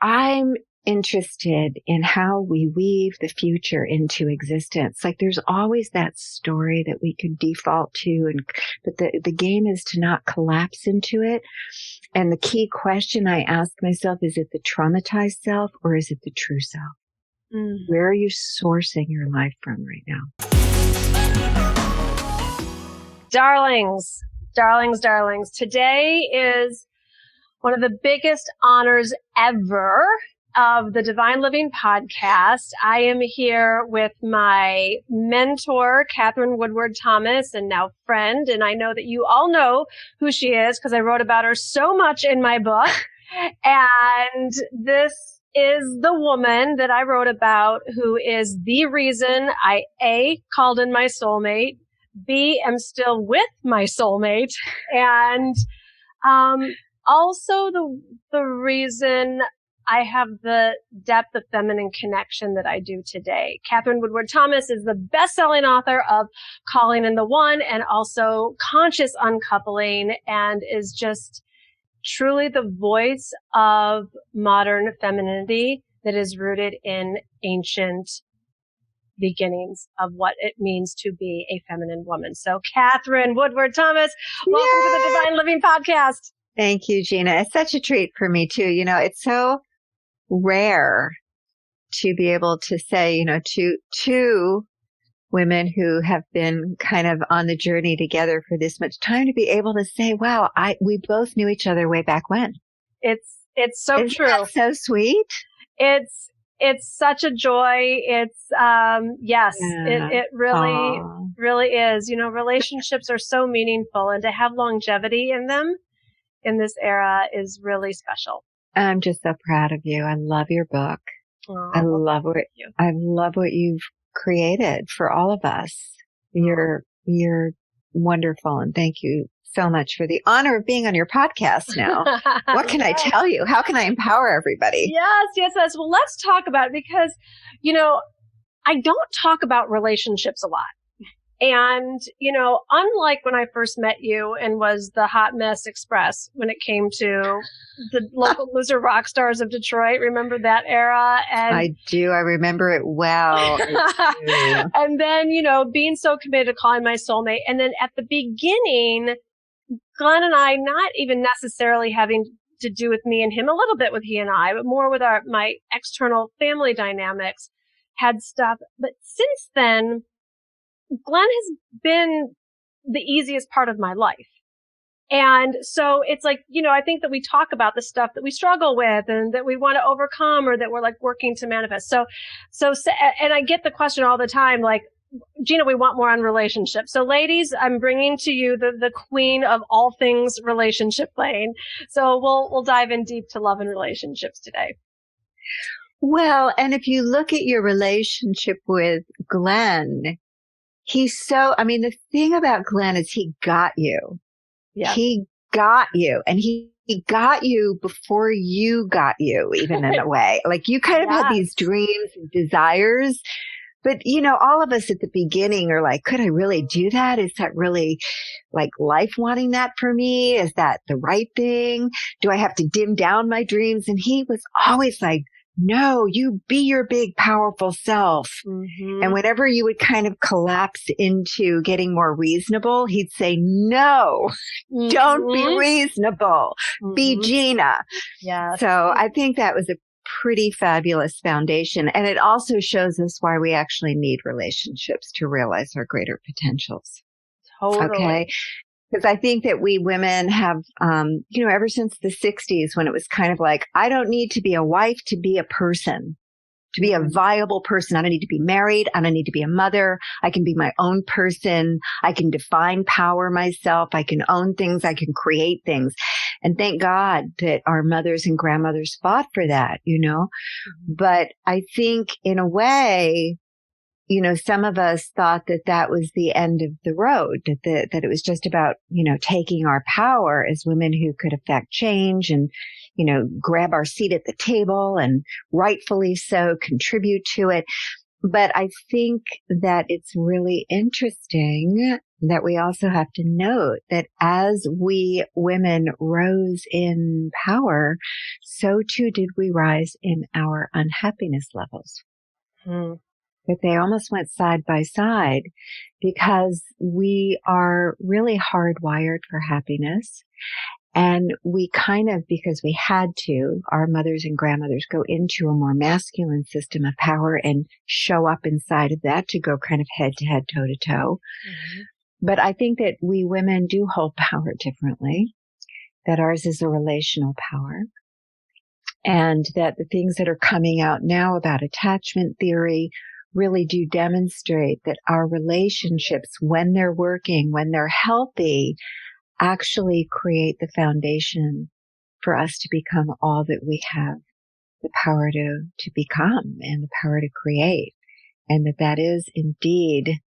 I'm interested in how we weave the future into existence. Like there's always that story that we could default to, but the game is to not collapse into it. And the key question I ask myself, is it the traumatized self or is it the true self? Where are you sourcing your life from right now? Darlings. Today is one of the biggest honors ever of the Divine Living podcast. I am here with my mentor, Katherine Woodward Thomas, and now friend. And I know that you all know who she is because I wrote about her so much in my book. And this is the woman that I wrote about who is the reason I, A, called in my soulmate, B, am still with my soulmate, and also the reason I have the depth of feminine connection that I do today. Katherine Woodward Thomas is the best-selling author of Calling in the One and also Conscious Uncoupling, and is just truly the voice of modern femininity that is rooted in ancient beginnings of what it means to be a feminine woman. So Katherine Woodward Thomas, welcome to the Divine Living podcast. Thank you, Gina. It's such a treat for me too. You know, it's so rare to be able to say, you know, to two women who have been kind of on the journey together for this much time, to be able to say, wow, we both knew each other way back when. It's so Isn't true. That so sweet. It's such a joy. It's, yes, yeah. It really is. You know, relationships are so meaningful, and to have longevity in them in this era is really special. I'm just so proud of you. I love your book. Oh, I love what you've created for all of us. You're wonderful, and thank you so much for the honor of being on your podcast now. What can I tell you? How can I empower everybody? Yes. Well, let's talk about it because, you know, I don't talk about relationships a lot. And, you know, unlike when I first met you and was the hot mess express when it came to the local loser rock stars of Detroit, remember that era? And I do. I remember it well. And then, you know, being so committed to calling my soulmate. And then at the beginning, Glenn and I, not even necessarily having to do with me and him, a little bit with he and I, but more with my external family dynamics, had stuff. But since then, Glenn has been the easiest part of my life. And so it's like, you know, I think that we talk about the stuff that we struggle with and that we want to overcome or that we're like working to manifest. So, and I get the question all the time, like, Gina, we want more on relationships. So ladies, I'm bringing to you the queen of all things relationship lane. So we'll dive in deep to love and relationships today. Well, and if you look at your relationship with Glenn, the thing about Glenn is he got you. Yeah. He got you, and he got you before you got you, even in a way. Like you kind of had these dreams and desires, but you know, all of us at the beginning are like, could I really do that? Is that really like life wanting that for me? Is that the right thing? Do I have to dim down my dreams? And he was always like, no, you be your big, powerful self. Mm-hmm. And whenever you would kind of collapse into getting more reasonable, he'd say, no, don't be reasonable. Be Gina. Yeah. So I think that was a pretty fabulous foundation. And it also shows us why we actually need relationships to realize our greater potentials. Totally. Okay. Because I think that we women have, ever since the 60s, when it was kind of like, I don't need to be a wife to be a person, to be a viable person. I don't need to be married. I don't need to be a mother. I can be my own person. I can define power myself. I can own things. I can create things. And thank God that our mothers and grandmothers fought for that, you know. But I think in a way, you know, some of us thought that that was the end of the road, that it was just about, you know, taking our power as women who could affect change and, you know, grab our seat at the table and rightfully so contribute to it. But I think that it's really interesting that we also have to note that as we women rose in power, so too did we rise in our unhappiness levels. That they almost went side by side because we are really hardwired for happiness. And we kind of, because we had to, our mothers and grandmothers go into a more masculine system of power and show up inside of that to go kind of head to head, toe to toe. But I think that we women do hold power differently, that ours is a relational power, and that the things that are coming out now about attachment theory really do demonstrate that our relationships, when they're working, when they're healthy, actually create the foundation for us to become all that we have the power to become and the power to create. And that is indeed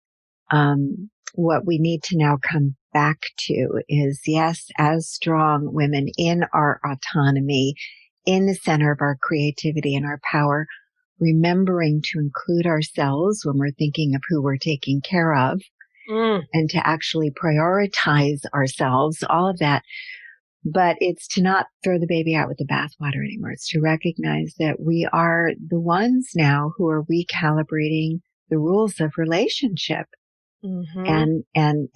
what we need to now come back to is, yes, as strong women in our autonomy, in the center of our creativity and our power, remembering to include ourselves when we're thinking of who we're taking care of, and to actually prioritize ourselves, all of that. But it's to not throw the baby out with the bathwater anymore. It's to recognize that we are the ones now who are recalibrating the rules of relationship, and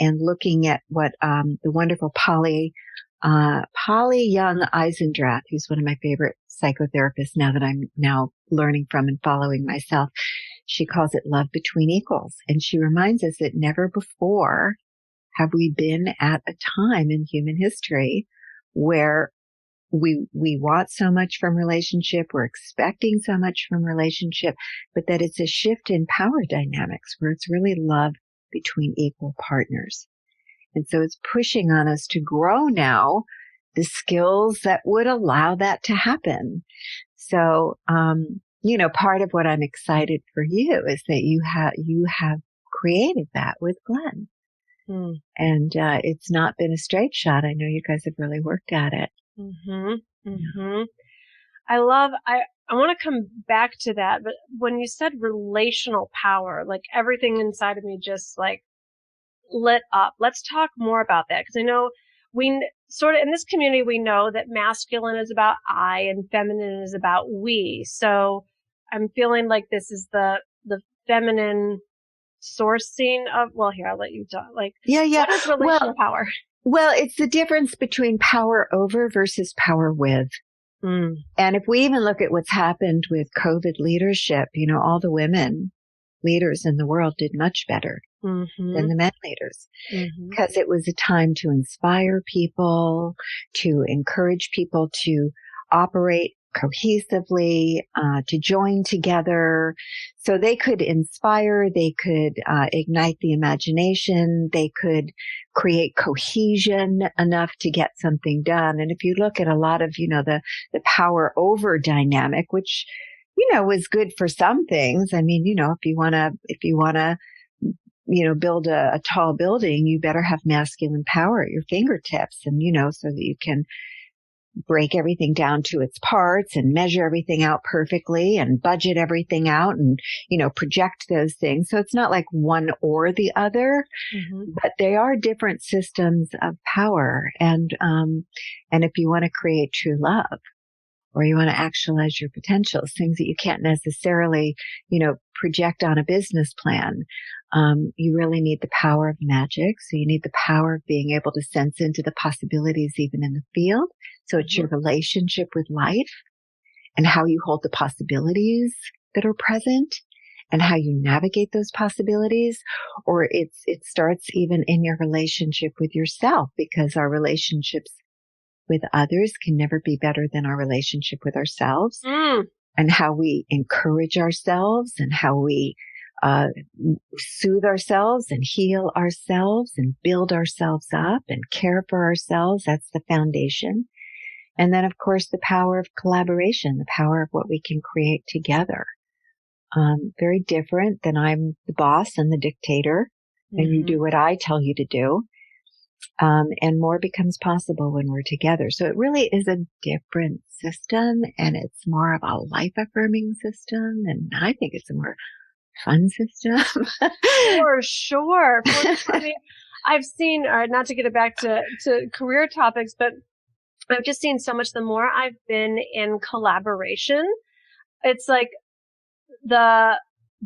looking at what the wonderful Polly Young Eisendrath, who's one of my favorite psychotherapists now that I'm now learning from and following myself. She calls it love between equals. And she reminds us that never before have we been at a time in human history where we want so much from relationship, we're expecting so much from relationship, but that it's a shift in power dynamics where it's really love between equal partners. And so it's pushing on us to grow now the skills that would allow that to happen. So, part of what I'm excited for you is that you have created that with Glenn. And it's not been a straight shot. I know you guys have really worked at it. I want to come back to that, but when you said relational power, like everything inside of me just like lit up. Let's talk more about that, because I know we sort of in this community, we know that masculine is about I and feminine is about we. So I'm feeling like this is the feminine sourcing of, well, here, I'll let you talk. Like, what is relational power? Well, it's the difference between power over versus power with. And if we even look at what's happened with COVID leadership, all the women leaders in the world did much better than the men leaders, because it was a time to inspire people, to encourage people to operate cohesively, to join together so they could inspire, they could ignite the imagination, they could create cohesion enough to get something done. And if you look at a lot of, the power over dynamic, which, was good for some things. I mean, if you want to, build a tall building, you better have masculine power at your fingertips and, so that you can break everything down to its parts and measure everything out perfectly and budget everything out and, project those things. So it's not like one or the other, but they are different systems of power. And if you want to create true love, or you want to actualize your potentials, things that you can't necessarily, project on a business plan, you really need the power of magic. So you need the power of being able to sense into the possibilities even in the field. So it's your relationship with life and how you hold the possibilities that are present and how you navigate those possibilities. Or it starts even in your relationship with yourself, because our relationships with others can never be better than our relationship with ourselves, and how we encourage ourselves and how we soothe ourselves and heal ourselves and build ourselves up and care for ourselves. That's the foundation. And then, of course, the power of collaboration, the power of what we can create together. Very different than I'm the boss and the dictator and you do what I tell you to do. And more becomes possible when we're together. So it really is a different system, and it's more of a life affirming system. And I think it's a more fun system. For sure. I mean, I've seen, not to get it back to career topics, but I've just seen so much. The more I've been in collaboration, it's like the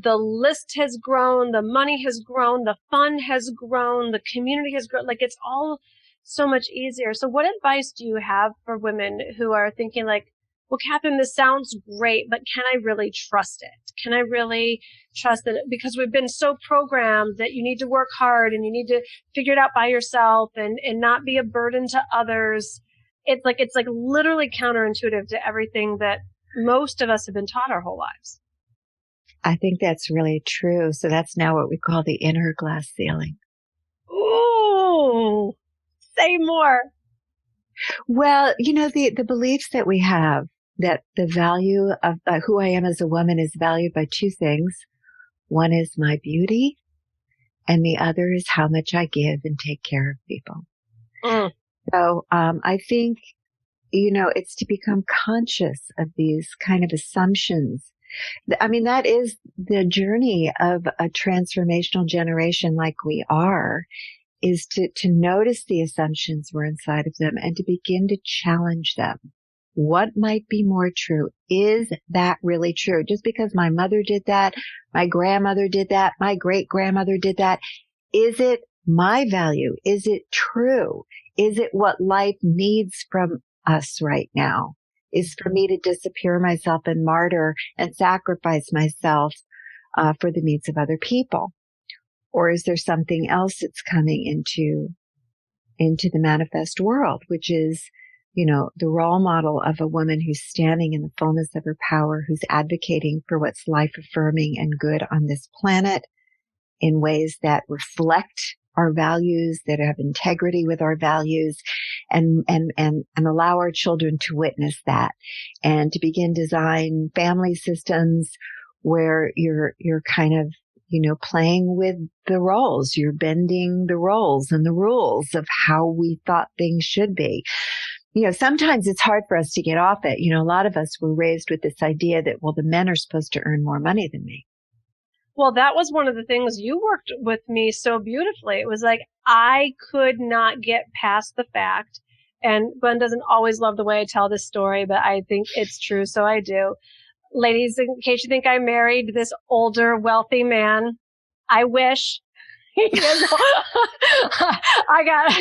list has grown, the money has grown, the fun has grown, the community has grown. Like, it's all so much easier. So what advice do you have for women who are thinking like, well, Catherine, this sounds great, but can I really trust it? Can I really trust it? Because we've been so programmed that you need to work hard and you need to figure it out by yourself and not be a burden to others. It's like literally counterintuitive to everything that most of us have been taught our whole lives. I think that's really true. So that's now what we call the inner glass ceiling. Ooh, say more. Well, the beliefs that we have, that the value of who I am as a woman is valued by two things. One is my beauty, and the other is how much I give and take care of people. So I think, it's to become conscious of these kind of assumptions. I mean, that is the journey of a transformational generation like we are, is to notice the assumptions we're inside of them and to begin to challenge them. What might be more true? Is that really true? Just because my mother did that, my grandmother did that, my great-grandmother did that, is it my value? Is it true? Is it what life needs from us right now? Is for me to disappear myself and martyr and sacrifice myself for the needs of other people? Or is there something else that's coming into the manifest world, which is, the role model of a woman who's standing in the fullness of her power, who's advocating for what's life affirming and good on this planet in ways that reflect our values, that have integrity with our values, and allow our children to witness that, and to begin design family systems where you're kind of, playing with the roles. You're bending the roles and the rules of how we thought things should be. Sometimes it's hard for us to get off it. A lot of us were raised with this idea that, well, the men are supposed to earn more money than me. Well, that was one of the things you worked with me so beautifully. It was like, I could not get past the fact, and Glenn doesn't always love the way I tell this story, but I think it's true, so I do. Ladies, in case you think I married this older, wealthy man, I wish. I got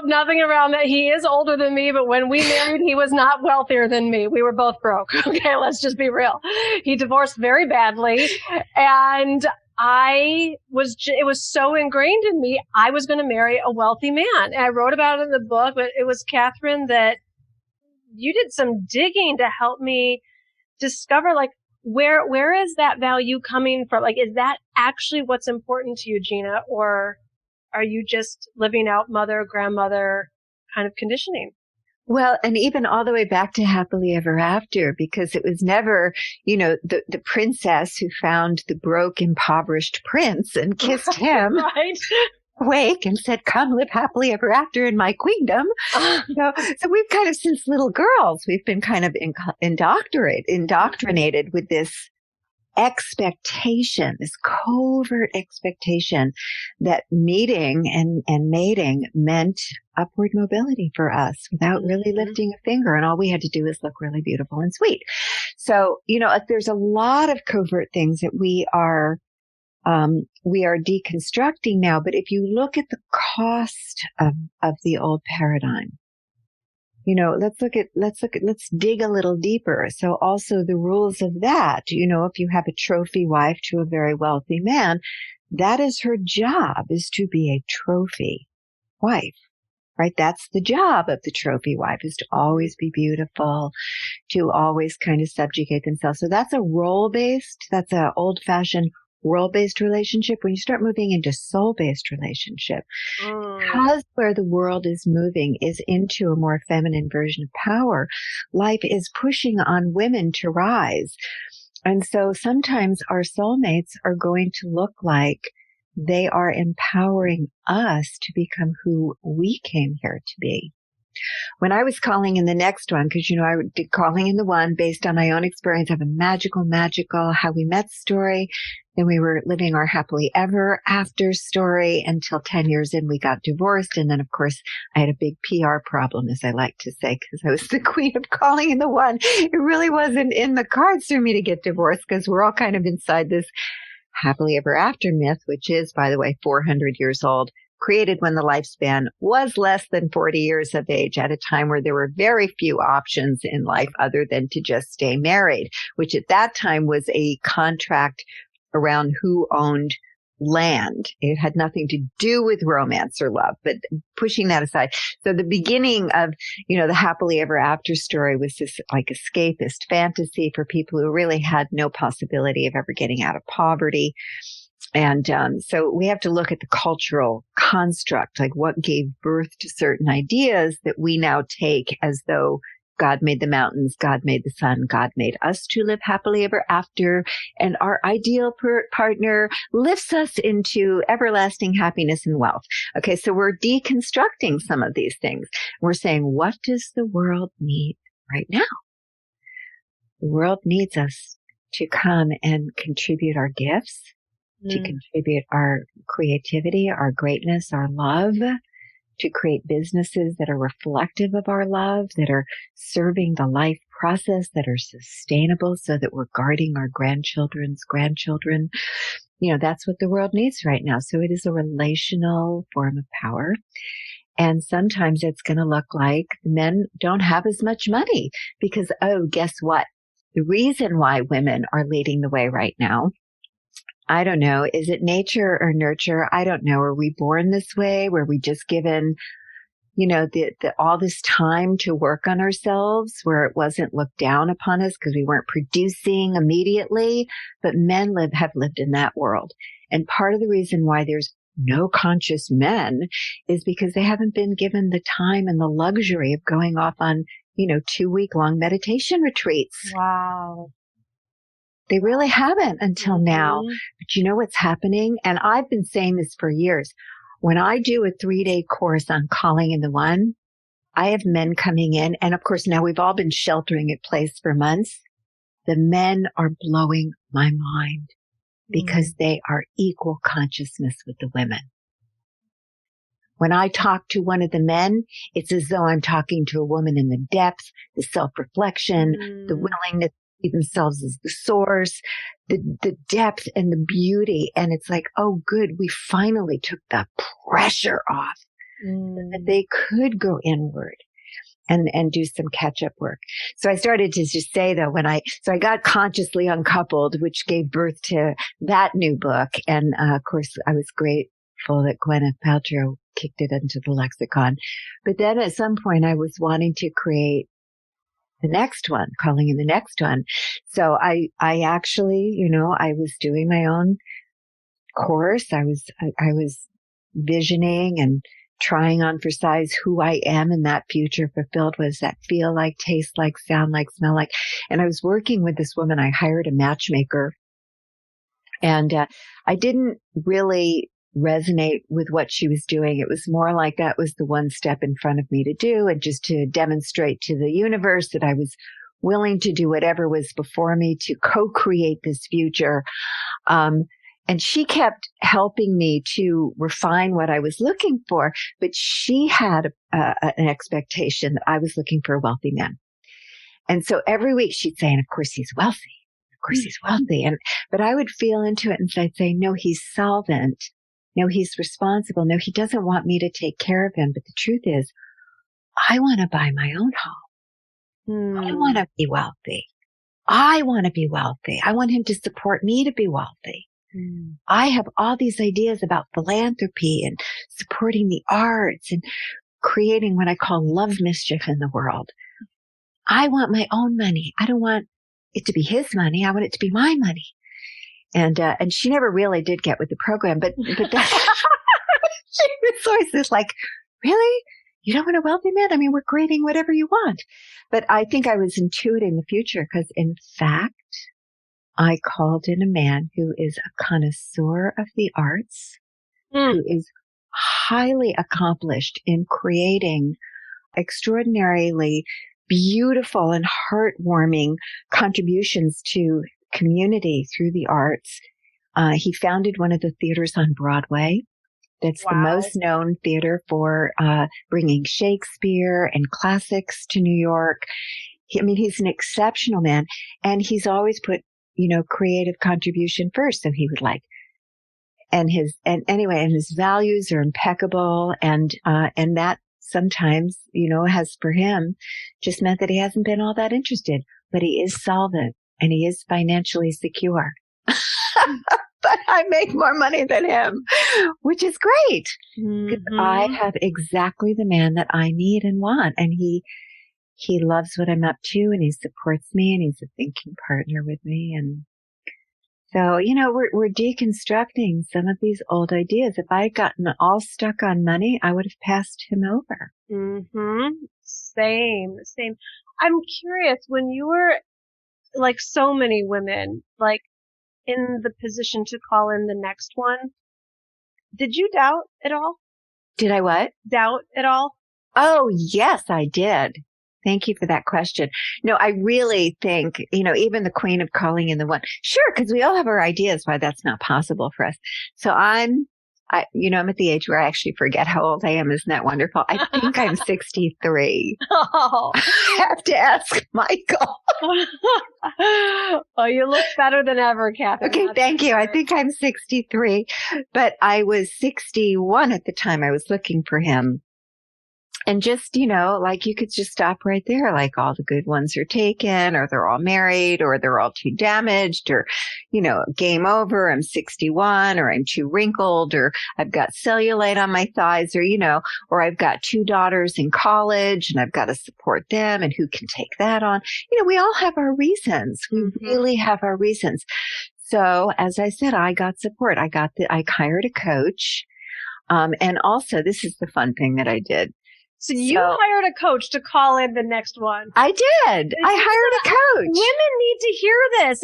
nothing around that. He is older than me, but when we married, he was not wealthier than me. We were both broke. Okay, let's just be real. He divorced very badly, and it was so ingrained in me, I was going to marry a wealthy man. And I wrote about it in the book, but it was, Catherine, that you did some digging to help me discover, like, where is that value coming from? Like, is that actually what's important to you, Gina? Or are you just living out mother, grandmother kind of conditioning? Well, and even all the way back to happily ever after, because it was never, the princess who found the broke, impoverished prince and kissed him. Right. Awake and said, come live happily ever after in my queendom. So we've kind of, since little girls, we've been kind of indoctrinated with this expectation, this covert expectation that meeting and mating meant upward mobility for us without really lifting a finger. And all we had to do is look really beautiful and sweet. So, there's a lot of covert things that we are deconstructing now. But if you look at the cost of the old paradigm, let's dig a little deeper. So also the rules of that, if you have a trophy wife to a very wealthy man, that is her job, is to be a trophy wife, right? That's the job of the trophy wife, is to always be beautiful, to always kind of subjugate themselves. So that's a role-based, that's an old-fashioned role-based relationship. When you start moving into soul-based relationship, because where the world is moving is into a more feminine version of power, life is pushing on women to rise. And so sometimes our soulmates are going to look like they are empowering us to become who we came here to be. When I was calling in the next one, because, I did calling in the one based on my own experience of a magical how we met story. Then we were living our happily ever after story until 10 years in, we got divorced. And then, of course, I had a big PR problem, as I like to say, because I was the queen of calling in the one. It really wasn't in the cards for me to get divorced because we're all kind of inside this happily ever after myth, which is, by the way, 400 years old, created when the lifespan was less than 40 years of age at a time where there were very few options in life other than to just stay married, which at that time was a contract around who owned land. It had nothing to do with romance or love, but pushing that aside. So the beginning of, the happily ever after story was this like escapist fantasy for people who really had no possibility of ever getting out of poverty. And so we have to look at the cultural construct, like what gave birth to certain ideas that we now take as though God made the mountains, God made the sun, God made us to live happily ever after, and our ideal partner lifts us into everlasting happiness and wealth. Okay, so we're deconstructing some of these things. We're saying, what does the world need right now? The world needs us to come and contribute our gifts, to contribute our creativity, our greatness, our love, to create businesses that are reflective of our love, that are serving the life process, that are sustainable so that we're guarding our grandchildren's grandchildren. That's what the world needs right now. So it is a relational form of power. And sometimes it's going to look like men don't have as much money because, guess what? The reason why women are leading the way right now, I don't know. Is it nature or nurture? I don't know. Are we born this way? Were we just given, all this time to work on ourselves where it wasn't looked down upon us because we weren't producing immediately? But men have lived in that world. And part of the reason why there's no conscious men is because they haven't been given the time and the luxury of going off on, 2-week-long meditation retreats. Wow. They really haven't until now. But you know what's happening? And I've been saying this for years. When I do a 3-day course on calling in the one, I have men coming in. And of course, now we've all been sheltering in place for months. The men are blowing my mind because they are equal consciousness with the women. When I talk to one of the men, it's as though I'm talking to a woman in the depth, the self-reflection, the willingness themselves as the source, the depth and the beauty. And it's like, oh, good. We finally took the pressure off that they could go inward and do some catch up work. So I started to just say though, so I got consciously uncoupled, which gave birth to that new book. And of course I was grateful that Gwyneth Paltrow kicked it into the lexicon. But then at some point I was wanting to create the next one, calling in the next one. So I actually, I was doing my own course. I was visioning and trying on for size who I am in that future fulfilled. What does that feel like, taste like, sound like, smell like? And I was working with this woman. I hired a matchmaker and I didn't really resonate with what she was doing. It was more like that was the one step in front of me to do and just to demonstrate to the universe that I was willing to do whatever was before me to co-create this future. And she kept helping me to refine what I was looking for, but she had an expectation that I was looking for a wealthy man. And so every week she'd say, and of course he's wealthy. Of course he's wealthy. But I would feel into it and I'd say, no, he's solvent. No, he's responsible. No, he doesn't want me to take care of him. But the truth is, I want to buy my own home. I want to be wealthy. I want to be wealthy. I want him to support me to be wealthy. I have all these ideas about philanthropy and supporting the arts and creating what I call love mischief in the world. I want my own money. I don't want it to be his money. I want it to be my money. And she never really did get with the program, but that, she was always this like, really? You don't want a wealthy man? I mean, we're creating whatever you want. But I think I was intuiting the future because in fact, I called in a man who is a connoisseur of the arts, who is highly accomplished in creating extraordinarily beautiful and heartwarming contributions to community through the arts. He founded one of the theaters on Broadway. That's the most known theater for bringing Shakespeare and classics to New York. He's an exceptional man, and he's always put, creative contribution first. So he would and his values are impeccable, and that sometimes, has for him just meant that he hasn't been all that interested, but he is solvent and he is financially secure. But I make more money than him, which is great. Mm-hmm. I have exactly the man that I need and want. And he loves what I'm up to, and he supports me, and he's a thinking partner with me. And so, we're deconstructing some of these old ideas. If I had gotten all stuck on money, I would have passed him over. Mm-hmm. Same. I'm curious, when you were, like so many women, like in the position to call in the next one, did you doubt at all? Did I what? Doubt at all? Oh, yes, I did. Thank you for that question. No, I really think, even the queen of calling in the one. Sure, because we all have our ideas why that's not possible for us. So I'm at the age where I actually forget how old I am. Isn't that wonderful? I think I'm 63. Oh. I have to ask Michael. Oh, you look better than ever, Katherine. Okay, thank you. I think I'm 63, but I was 61 at the time I was looking for him. And just, you could just stop right there. Like, all the good ones are taken, or they're all married, or they're all too damaged, or, game over. I'm 61, or I'm too wrinkled, or I've got cellulite on my thighs, or I've got 2 daughters in college and I've got to support them, and who can take that on? We all have our reasons. We really have our reasons. So as I said, I got support. I hired a coach. And also, this is the fun thing that I did. So you hired a coach to call in the next one. I did. I hired a coach. Women need to hear this.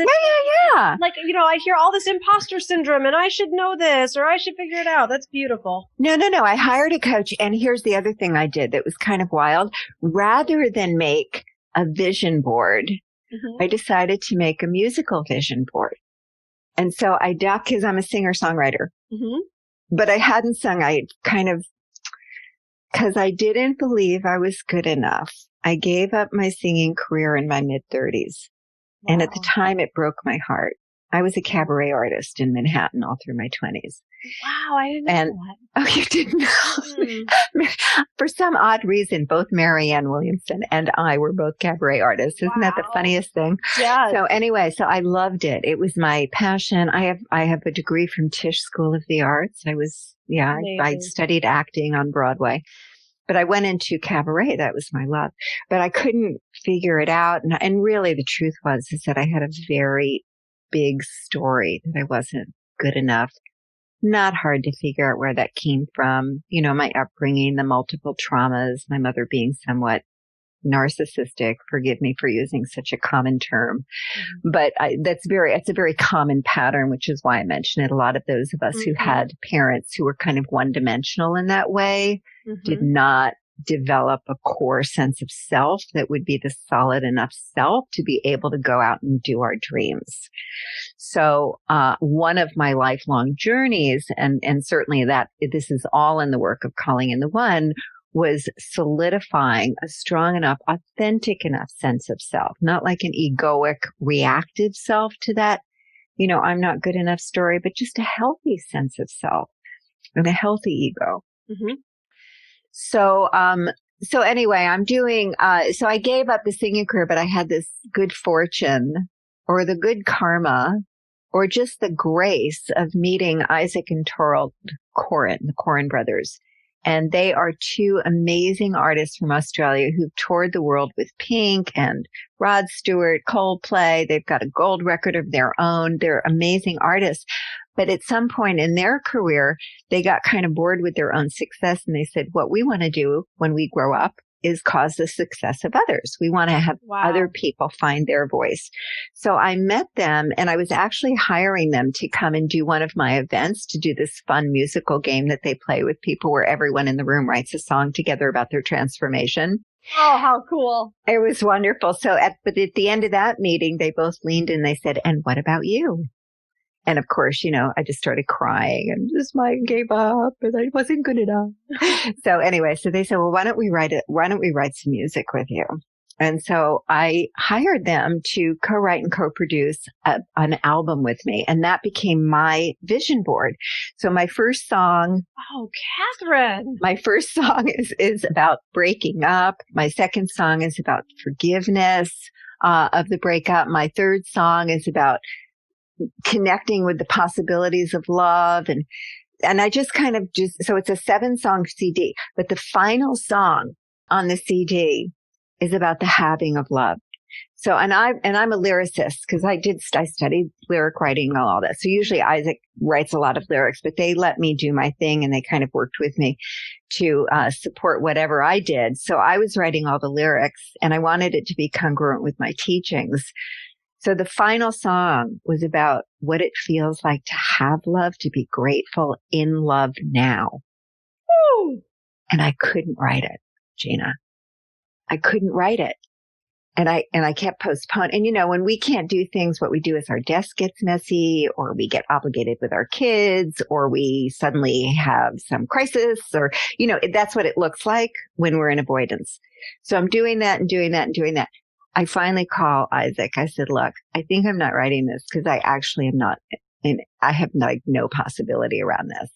Yeah. Like, I hear all this imposter syndrome, and I should know this, or I should figure it out. That's beautiful. No. I hired a coach. And here's the other thing I did that was kind of wild. Rather than make a vision board, I decided to make a musical vision board. And so because I'm a singer-songwriter, but I hadn't sung. Because I didn't believe I was good enough. I gave up my singing career in my mid-30s. Wow. And at the time, it broke my heart. I was a cabaret artist in Manhattan all through my 20s. Wow, I didn't know that. Oh, you didn't know? For some odd reason, both Marianne Williamson and I were both cabaret artists. Isn't that the funniest thing? Yeah. So anyway, I loved it. It was my passion. I have a degree from Tisch School of the Arts. I studied acting on Broadway. But I went into cabaret. That was my love. But I couldn't figure it out. And really the truth is that I had a very big story that I wasn't good enough. Not hard to figure out where that came from. My upbringing, the multiple traumas, my mother being somewhat narcissistic. Forgive me for using such a common term, but it's a very common pattern, which is why I mention it. A lot of those of us who had parents who were kind of one-dimensional in that way did not develop a core sense of self that would be the solid enough self to be able to go out and do our dreams. So, one of my lifelong journeys, and certainly this is all in the work of Calling in the One, was solidifying a strong enough, authentic enough sense of self, not like an egoic, reactive self to that, I'm not good enough story, but just a healthy sense of self and a healthy ego. So anyway, I'm doing, so I gave up the singing career, but I had this good fortune or the good karma or just the grace of meeting Isaac and Torald Corin, the Corin brothers. And they are 2 amazing artists from Australia who've toured the world with Pink and Rod Stewart, Coldplay. They've got a gold record of their own. They're amazing artists. But at some point in their career, they got kind of bored with their own success. And they said, what we want to do when we grow up is cause the success of others. We want to have other people find their voice. So I met them, and I was actually hiring them to come and do one of my events, to do this fun musical game that they play with people where everyone in the room writes a song together about their transformation. Oh, how cool. It was wonderful. So but at the end of that meeting, they both leaned in and they said, "And what about you?" And of course, I just started crying and just gave up and I wasn't good enough. So anyway, so they said, "Well, why don't we write some music with you?" And so I hired them to co-write and co-produce an album with me. And that became my vision board. So my first song. Oh, Katherine. My first song is about breaking up. My second song is about forgiveness of the breakup. My third song is about connecting with the possibilities of love. And I just so it's a 7-song CD, but the final song on the CD is about the having of love. So, and I'm a lyricist because I studied lyric writing and all that. So usually Isaac writes a lot of lyrics, but they let me do my thing and they kind of worked with me to support whatever I did. So I was writing all the lyrics and I wanted it to be congruent with my teachings. So the final song was about what it feels like to have love, to be grateful in love now. Woo! And I couldn't write it, Gina. I couldn't write it. And I kept postponing. And when we can't do things, what we do is our desk gets messy, or we get obligated with our kids, or we suddenly have some crisis, or, that's what it looks like when we're in avoidance. So I'm doing that and doing that and doing that. I finally call Isaac. I said, "Look, I think I'm not writing this because I actually am not, and I have no possibility around this."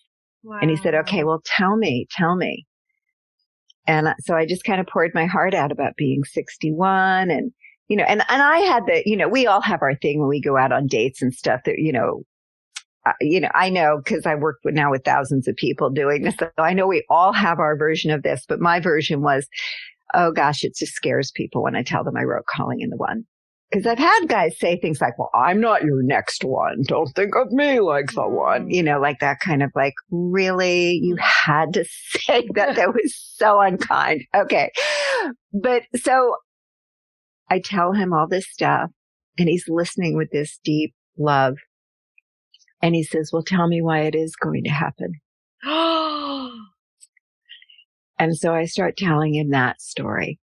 Wow. And he said, "Okay, well, tell me. And so I just kind of poured my heart out about being 61 and, and I had we all have our thing when we go out on dates and stuff that, I know because I work now with thousands of people doing this. So I know we all have our version of this, but my version was, oh gosh, it just scares people when I tell them I wrote Calling in the One. Because I've had guys say things like, "Well, I'm not your next one. Don't think of me like the one." Like that kind of like, really? You had to say that? That was so unkind. Okay. But so I tell him all this stuff and he's listening with this deep love. And he says, "Well, tell me why it is going to happen." And so I start telling him that story.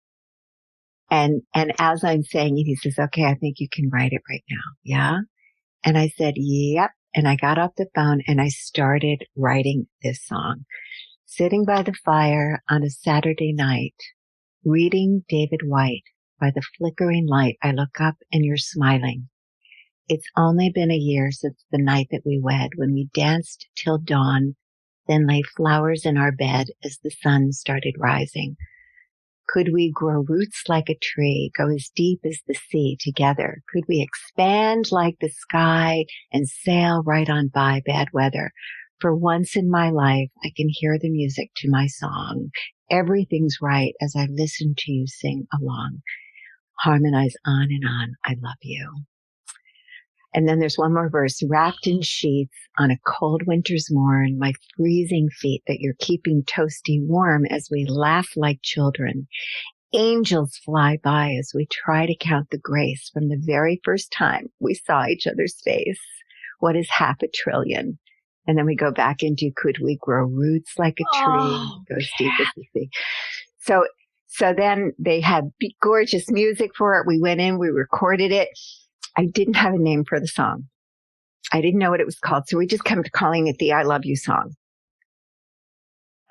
And as I'm saying it, he says, "Okay, I think you can write it right now." Yeah. And I said, "Yep." And I got off the phone and I started writing this song. Sitting by the fire on a Saturday night, reading David White, by the flickering light, I look up and you're smiling. It's only been a year since the night that we wed, when we danced till dawn, then lay flowers in our bed as the sun started rising. Could we grow roots like a tree, go as deep as the sea together? Could we expand like the sky and sail right on by bad weather? For once in my life, I can hear the music to my song. Everything's right as I listen to you sing along. Harmonize on and on. I love you. And then there's one more verse. Wrapped in sheets on a cold winter's morn, my freezing feet that you're keeping toasty warm as we laugh like children. Angels fly by as we try to count the grace from the very first time we saw each other's face. What is 500 billion? And then we go back into, could we grow roots like a tree, go as deep as the sea? So then they had gorgeous music for it. We went in, we recorded it. I didn't have a name for the song. I didn't know what it was called. So we just kept calling it the I Love You song.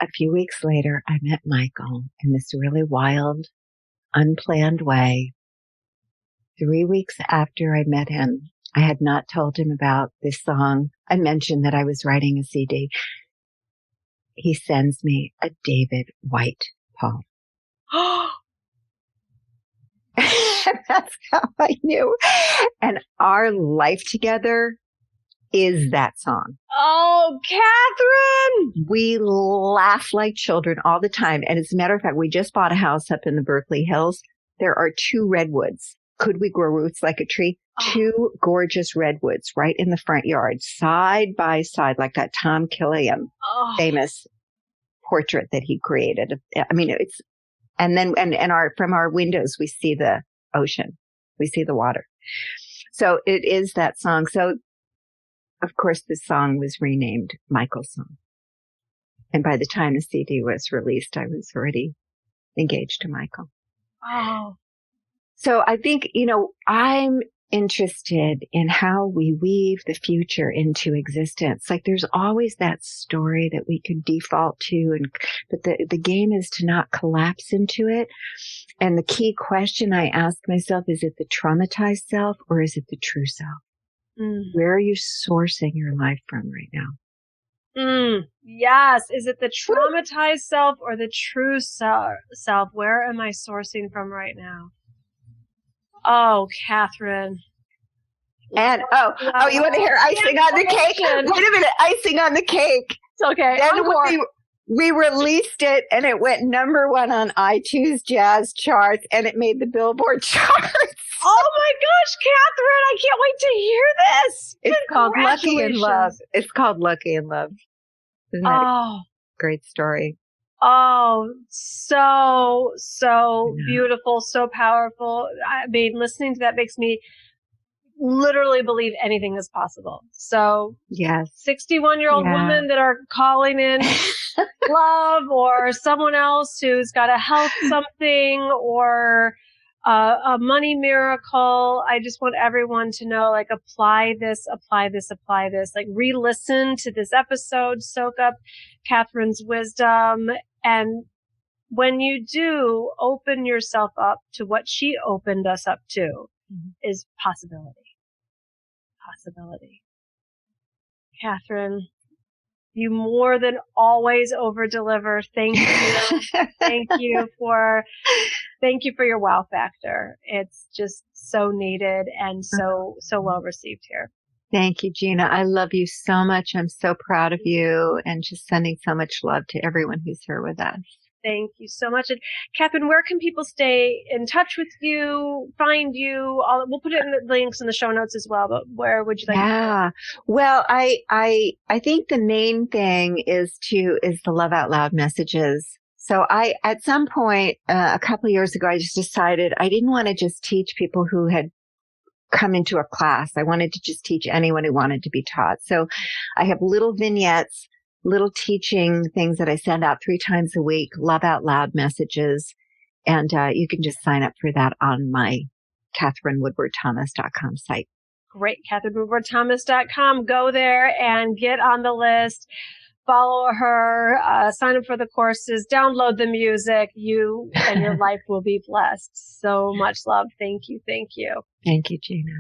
A few weeks later, I met Michael in this really wild, unplanned way. 3 weeks after I met him, I had not told him about this song. I mentioned that I was writing a CD. He sends me a David White poem. That's how I knew. And our life together is that song. Oh, Katherine! We laugh like children all the time. And as a matter of fact, we just bought a house up in the Berkeley Hills. There are 2 redwoods. Could we grow roots like a tree? 2 gorgeous redwoods right in the front yard, side by side, like that Tom Killian famous portrait that he created. I mean, it's And then, from our windows, we see the ocean. We see the water. So it is that song. So of course, this song was renamed Michael's Song. And by the time the CD was released, I was already engaged to Michael. Oh. So I think, I'm interested in how we weave the future into existence. Like there's always that story that we can default to, but the game is to not collapse into it. And the key question I ask myself, is it the traumatized self or is it the true self? Where are you sourcing your life from right now? Yes. Is it the traumatized self or the true self? Where am I sourcing from right now? Oh, Katherine. And, you want to hear icing on the cake? Wait a minute, icing on the cake. It's okay. Then we released it and it went #1 on iTunes Jazz charts and it made the Billboard charts. Oh my gosh, Katherine, I can't wait to hear this. It's called Lucky in Love. It's called Lucky in Love. Isn't that a great story? Oh, so beautiful, so powerful. I mean, listening to that makes me literally believe anything is possible. So, yes, 61-year-old women that are calling in love, or someone else who's got a health something, or a money miracle. I just want everyone to know, like, apply this, like re-listen to this episode, soak up Katherine's wisdom. And when you do open yourself up to what she opened us up to, is possibility. Katherine, you more than always over deliver. Thank you. Thank you for your wow factor. It's just so needed and so well received here. Thank you, Gina. I love you so much. I'm so proud of you, and just sending so much love to everyone who's here with us. Thank you so much. And Katherine, where can people stay in touch with you, find you? We'll put it in the links in the show notes as well, but where would you like to go? Well, I think the main thing is the Love Out Loud messages. So at some point, a couple of years ago, I just decided I didn't want to just teach people who had come into a class. I wanted to just teach anyone who wanted to be taught. So I have little vignettes, little teaching things that I send out 3 times a week, Love Out Loud messages. And you can just sign up for that on my KatherineWoodwardThomas.com site. Great. KatherineWoodwardThomas.com. Go there and get on the list. Follow her, sign up for the courses, download the music. You and your life will be blessed. So much love. Thank you. Thank you. Thank you, Gina.